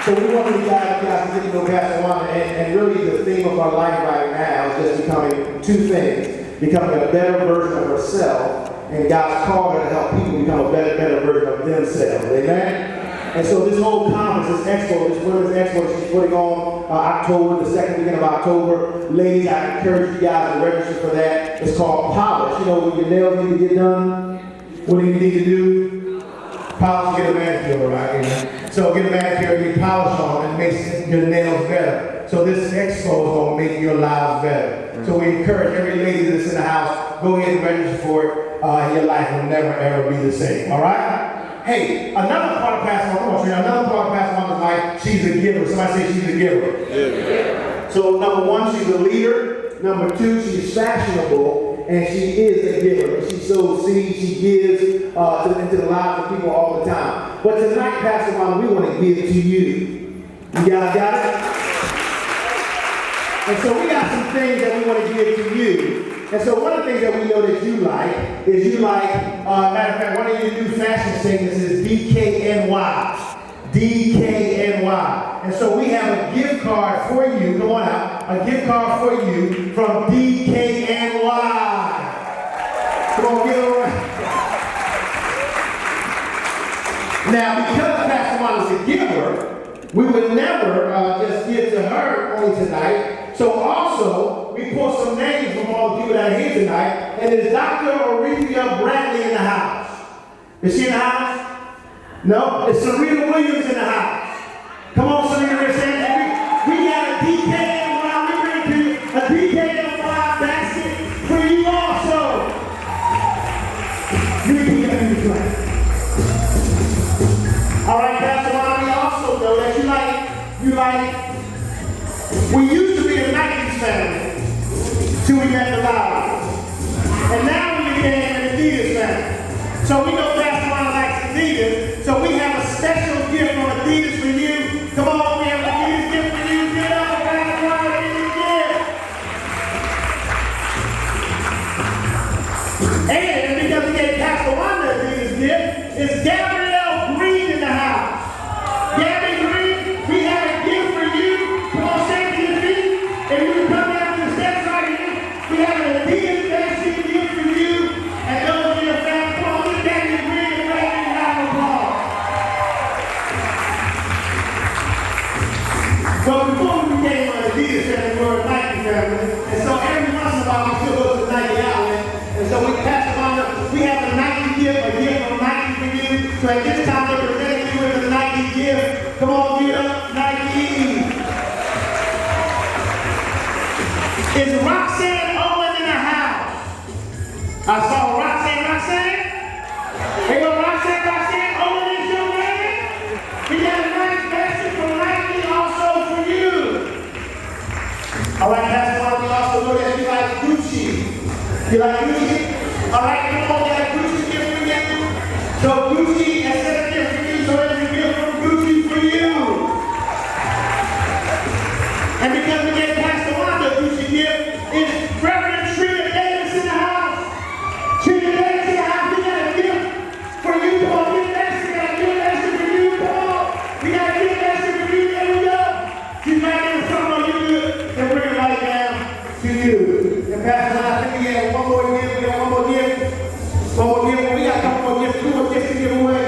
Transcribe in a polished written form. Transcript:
So we want you guys to get to know Pastor Wanda, and really the theme of our life right now is just becoming two things: becoming a better version of herself, and God's called her to help people become a better version of themselves. Amen. And so this whole conference, this expo, this women's expo that she's putting on October, the second weekend of October. Ladies, I encourage you guys to register for that. It's called polish. You know, when your nails need to get done, what do you need to do? Polish, get a manicure, right? Amen. So get a manicure, get polish on, and it makes your nails better. So this expo is going to make your lives better. So we encourage every lady that's in the house, go ahead and register for it. Your life will never, ever be the same. All right? Hey, another part of Pastor Wanda, come on, Trina, another part of Pastor Wanda's life, she's a giver. Somebody say she's a giver. Yeah. So number one, she's a leader. Number two, she's fashionable, and she is a giver. She sows seeds, she gives into the lives of people all the time. But tonight, Pastor Wanda, we want to give to you. You guys got it? And so we got some things that we want to give to you. And so one of the things that we know that you like is matter of fact, one of your new fashion statements is DKNY. DKNY. And so we have a gift card for you. Come on out. A gift card for you from DKNY. Come on, give it around. Now, because Pastor Wanda is a giver, we would never just give to her only tonight. So also, we pull some names from all the people that are here tonight, and it's Dr. Orethia Bradley in the house. Is she in the house? No? It's Serena Williams in the house. Come on, Serena, we got a DKNY. We bring to you a DKNY basket for you also. You can get in the play. All right, Pastor Wanda, we also know that we used to be a Nike family till we met the Lions. And now we became an Adidas family. So we know Pastor Wanda likes Adidas, so we have a special gift from Adidas for you. Come on, we have an Adidas gift for you. Get up, Pastor Wanda, Adidas gift. And because we gave Pastor Wanda Adidas gift, it's Gabrielle Green in the house. Gabby Green, we have a gift for you. Come on, stand to your feet. And you can come down to the steps right here. We have an Adidas basket gift for you. And those of your family, come on, look at your green and wave and have an applause. Well, before we became an Adidas family, we were a Nike family. And so every once in a while, we still go to the Nike outlet. And so we pass it on up. We have a Nike gift, a gift from Nike for you. So at this time, they're presenting you with a Nike gift. Come on, get up, Nike. Is Roxanne Owen in the house? I saw Roxanne. Hey, well, Roxanne Owen is your name? We got a nice basket from Nike also for you. All right, Pastor Wanda, we also know that you like Gucci. You like Gucci? All right, come on, we got a Gucci gift for you. So Gucci, instead of gift for you, so there's a gift from Gucci for you. And because we gave Pastor Wanda a Gucci gift, it's Reverend Trina Davis in the house. Trina Davis in the house, we got a gift for you. Come on, get that. We got a gift basket for you. Come on. We got a gift basket for you. There we go. She's right there in front of you. Good. And bring it right down to you. And Pastor Wanda, I think we have one more gift. We got one more gift.